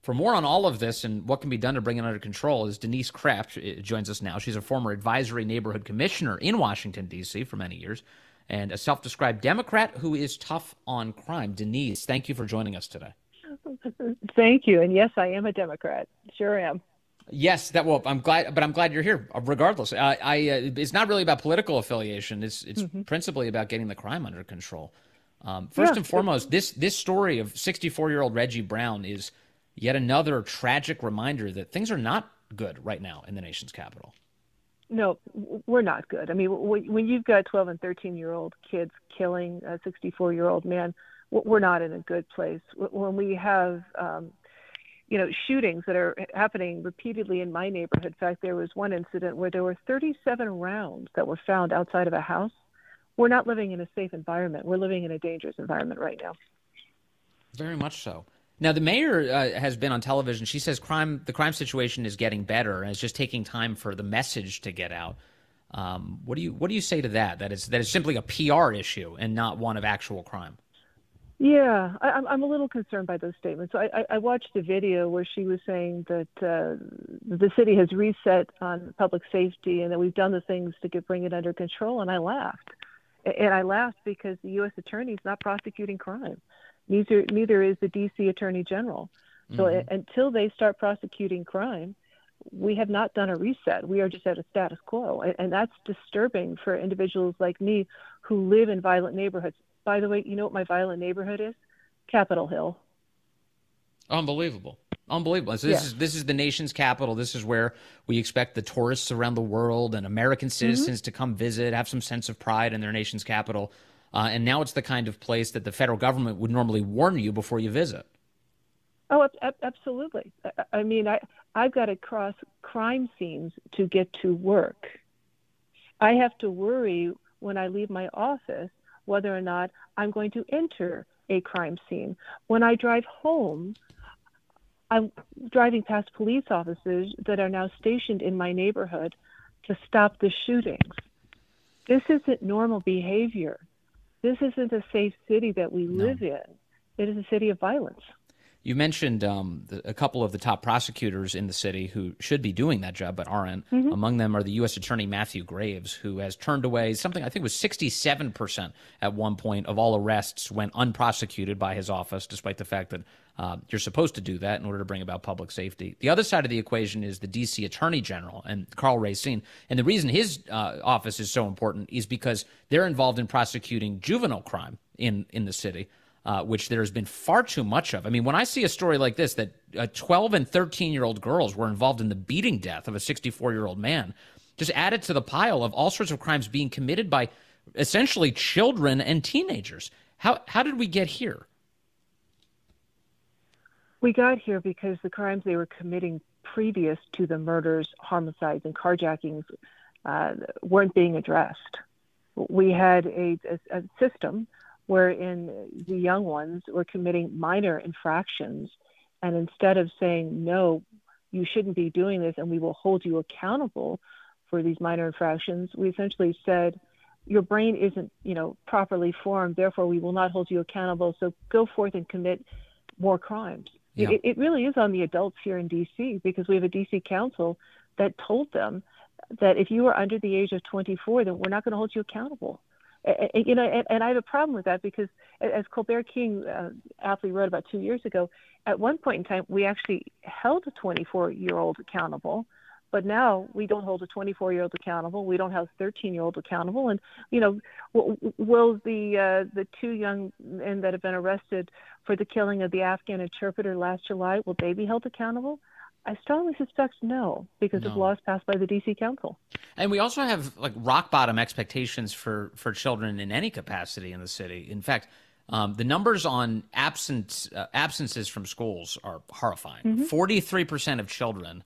For more on all of this and what can be done to bring it under control is Denise Krepp joins us now. She's a former advisory neighborhood commissioner in Washington, D.C. for many years and a self-described Democrat who is tough on crime. Denise, thank you for joining us today. Thank you. And yes, I am a Democrat. Sure am. Yes, I'm glad you're here. Regardless, it's not really about political affiliation. It's principally about getting the crime under control. First and foremost, this story of 64-year-old Reggie Brown is yet another tragic reminder that things are not good right now in the nation's capital. No, we're not good. I mean, when you've got 12 and 13-year-old kids killing a 64-year-old man, we're not in a good place. When we have shootings that are happening repeatedly in my neighborhood. In fact, there was one incident where there were 37 rounds that were found outside of a house. We're not living in a safe environment. We're living in a dangerous environment right now. Very much so. Now, the mayor has been on television. She says the crime situation is getting better, and it's just taking time for the message to get out. What do you say to that? That is simply a PR issue and not one of actual crime. Yeah, I'm a little concerned by those statements. So I watched a video where she was saying that the city has reset on public safety and that we've done the things to bring it under control, and I laughed. And I laughed because the U.S. attorney is not prosecuting crime. Neither is the D.C. Attorney General. So until they start prosecuting crime, we have not done a reset. We are just at a status quo. And that's disturbing for individuals like me who live in violent neighborhoods. By the way, you know what my violent neighborhood is? Capitol Hill. Unbelievable. So this is the nation's capital. This is where we expect the tourists around the world and American citizens to come visit, have some sense of pride in their nation's capital. And now it's the kind of place that the federal government would normally warn you before you visit. Oh, absolutely. I mean, I've got to cross crime scenes to get to work. I have to worry when I leave my office whether or not I'm going to enter a crime scene. When I drive home, I'm driving past police officers that are now stationed in my neighborhood to stop the shootings. This isn't normal behavior. This isn't a safe city that we live in. It is a city of violence. You mentioned a couple of the top prosecutors in the city who should be doing that job but aren't. Among them are the U.S. Attorney Matthew Graves, who has turned away something I think was 67% at one point of all arrests went unprosecuted by his office, despite the fact that you're supposed to do that in order to bring about public safety. The other side of the equation is the D.C. Attorney General and Karl Racine. And the reason his office is so important is because they're involved in prosecuting juvenile crime in the city. Which there's been far too much of. I mean, when I see a story like this, that 12 and 13-year-old girls were involved in the beating death of a 64-year-old man, just add it to the pile of all sorts of crimes being committed by essentially children and teenagers. How did we get here? We got here because the crimes they were committing previous to the murders, homicides, and carjackings weren't being addressed. We had a system wherein the young ones were committing minor infractions. And instead of saying, no, you shouldn't be doing this and we will hold you accountable for these minor infractions, we essentially said, your brain isn't, properly formed, therefore we will not hold you accountable. So go forth and commit more crimes. Yeah. It really is on the adults here in D.C. because we have a D.C. council that told them that if you are under the age of 24, then we're not going to hold you accountable. And I have a problem with that because, as Colbert King aptly wrote about 2 years ago, at one point in time, we actually held a 24-year-old accountable, but now we don't hold a 24-year-old accountable. We don't have a 13-year-old accountable. And, will the two young men that have been arrested for the killing of the Afghan interpreter last July, will they be held accountable? I strongly suspect no, because of laws passed by the D.C. Council. And we also have rock bottom expectations for children in any capacity in the city. In fact, the numbers on absences from schools are horrifying. 43% of children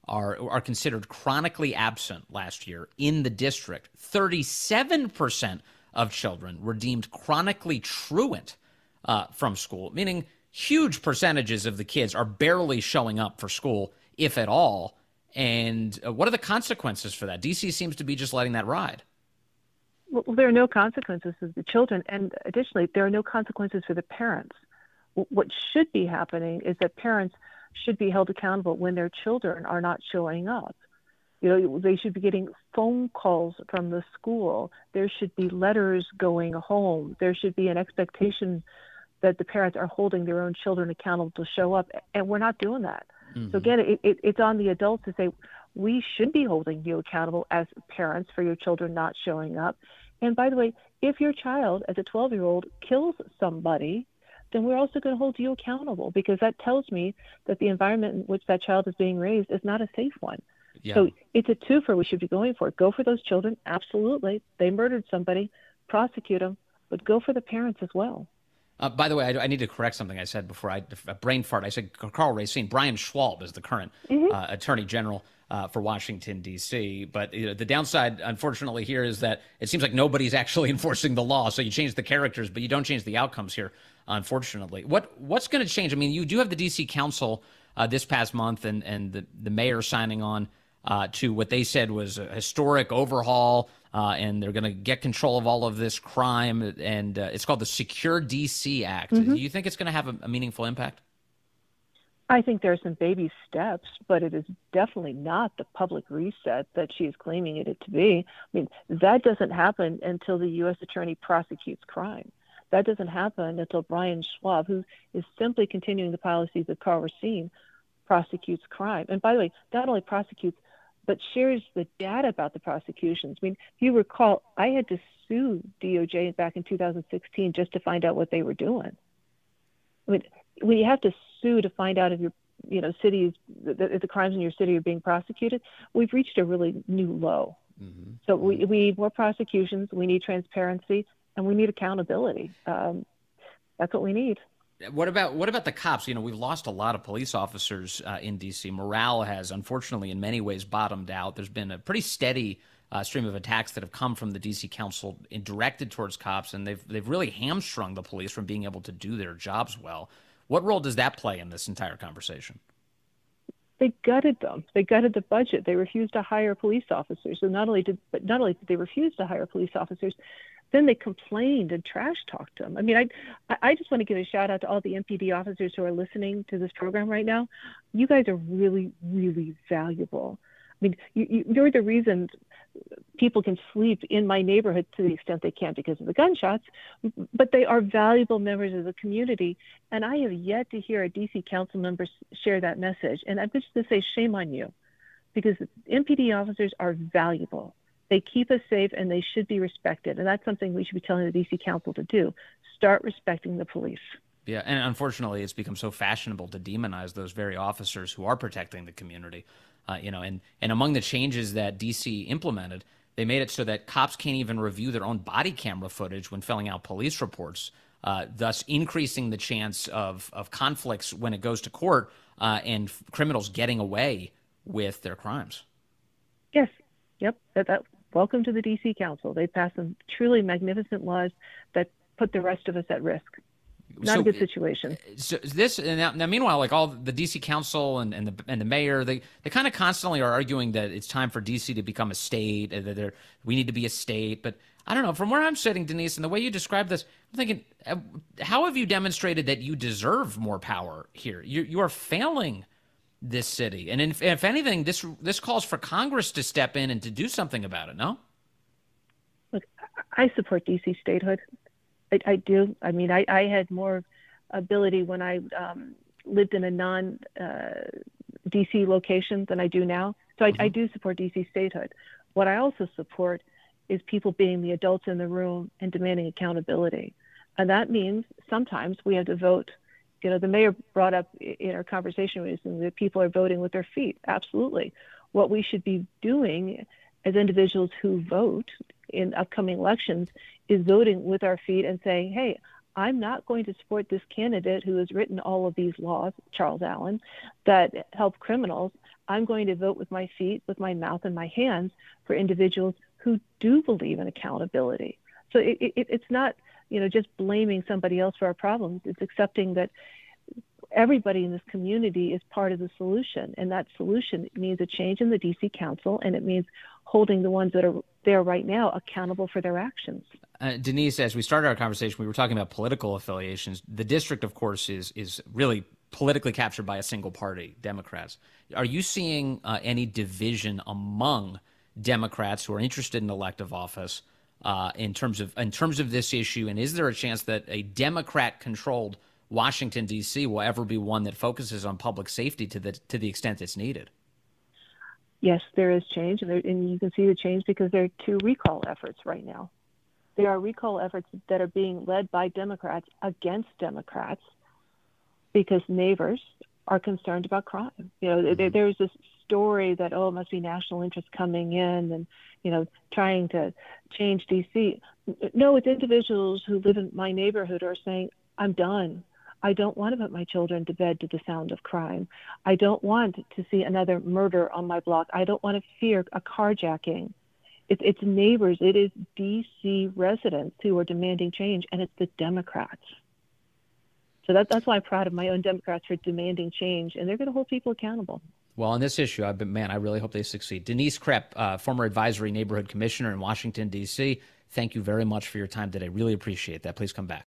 are considered chronically absent last year in the district. 37% of children were deemed chronically truant from school, meaning huge percentages of the kids are barely showing up for school, if at all. And what are the consequences for that? D.C. seems to be just letting that ride. Well, there are no consequences for the children. And additionally, there are no consequences for the parents. What should be happening is that parents should be held accountable when their children are not showing up. They should be getting phone calls from the school. There should be letters going home. There should be an expectation that the parents are holding their own children accountable to show up, and we're not doing that. Mm-hmm. So again, it's on the adults to say, we should be holding you accountable as parents for your children not showing up. And by the way, if your child, as a 12-year-old, kills somebody, then we're also going to hold you accountable, because that tells me that the environment in which that child is being raised is not a safe one. Yeah. So it's a twofer we should be going for. Go for those children, absolutely. They murdered somebody, prosecute them, but go for the parents as well. By the way, I need to correct something I said before. A brain fart. I said Carl Racine. Brian Schwalb is the current Attorney General for Washington, D.C. But the downside, unfortunately, here is that it seems like nobody's actually enforcing the law. So you change the characters, but you don't change the outcomes here, unfortunately. What's going to change? I mean, you do have the D.C. Council this past month and the mayor signing on to what they said was a historic overhaul, and they're going to get control of all of this crime, and it's called the Secure D.C. Act. Mm-hmm. Do you think it's going to have a meaningful impact? I think there are some baby steps, but it is definitely not the public reset that she is claiming it to be. I mean, that doesn't happen until the U.S. Attorney prosecutes crime. That doesn't happen until Brian Schwab, who is simply continuing the policies of Carl Racine, prosecutes crime. And by the way, not only prosecutes, but shares the data about the prosecutions. I mean, if you recall, I had to sue DOJ back in 2016 just to find out what they were doing. I mean, when you have to sue to find out if your cities, if the crimes in your city are being prosecuted, we've reached a really new low. Mm-hmm. So we need more prosecutions, we need transparency, and we need accountability. That's what we need. What about the cops? We've lost a lot of police officers in D.C. Morale has, unfortunately, in many ways bottomed out. There's been a pretty steady stream of attacks that have come from the D.C. Council directed towards cops, and they've really hamstrung the police from being able to do their jobs well. What role does that play in this entire conversation? They gutted them. They gutted the budget. They refused to hire police officers. So not only did they refuse to hire police officers, then they complained and trash talked them. I mean, I just want to give a shout out to all the MPD officers who are listening to this program right now. You guys are really, really valuable. I mean, you're the reason people can sleep in my neighborhood to the extent they can because of the gunshots, but they are valuable members of the community. And I have yet to hear a DC council member share that message. And I'm just going to say shame on you, because MPD officers are valuable. They keep us safe and they should be respected. And that's something we should be telling the DC council to do. Start respecting the police. Yeah, and unfortunately, it's become so fashionable to demonize those very officers who are protecting the community. And among the changes that D.C. implemented, they made it so that cops can't even review their own body camera footage when filling out police reports, thus increasing the chance of conflicts when it goes to court and criminals getting away with their crimes. Yes. Yep. Welcome to the D.C. Council. They passed some truly magnificent laws that put the rest of us at risk. Not a good situation. So this now, meanwhile, like all the D.C. Council and the mayor, they kind of constantly are arguing that it's time for D.C. to become a state. That we need to be a state. But I don't know. From where I'm sitting, Denise, and the way you describe this, I'm thinking, how have you demonstrated that you deserve more power here? You are failing this city, and if anything, this calls for Congress to step in and to do something about it. No. Look, I support D.C. statehood. I do. I mean, I had more ability when I lived in a non-D.C. location than I do now. So I do support D.C. statehood. What I also support is people being the adults in the room and demanding accountability. And that means sometimes we have to vote. The mayor brought up in our conversation recently that people are voting with their feet. Absolutely. What we should be doing as individuals who vote in upcoming elections is voting with our feet and saying, hey, I'm not going to support this candidate who has written all of these laws, Charles Allen, that help criminals. I'm going to vote with my feet, with my mouth and my hands for individuals who do believe in accountability. So it's not, just blaming somebody else for our problems. It's accepting that everybody in this community is part of the solution. And that solution means a change in the D.C. Council, and it means holding the ones that are there right now accountable for their actions. Denise, as we started our conversation, we were talking about political affiliations. The district, of course, is really politically captured by a single party, Democrats. Are you seeing any division among Democrats who are interested in elective office in terms of this issue? And is there a chance that a Democrat-controlled Washington, D.C. will ever be one that focuses on public safety to the extent it's needed? Yes, there is change, and you can see the change because there are 2 recall efforts right now. There are recall efforts that are being led by Democrats against Democrats because neighbors are concerned about crime. There's this story that, it must be national interest coming in and, trying to change D.C. No, it's individuals who live in my neighborhood are saying, I'm done. I don't want to put my children to bed to the sound of crime. I don't want to see another murder on my block. I don't want to fear a carjacking. It's neighbors. It is D.C. residents who are demanding change, and it's the Democrats. So that's why I'm proud of my own Democrats for demanding change, and they're going to hold people accountable. Well, on this issue, I really hope they succeed. Denise Krepp, former advisory neighborhood commissioner in Washington, D.C., thank you very much for your time today. Really appreciate that. Please come back.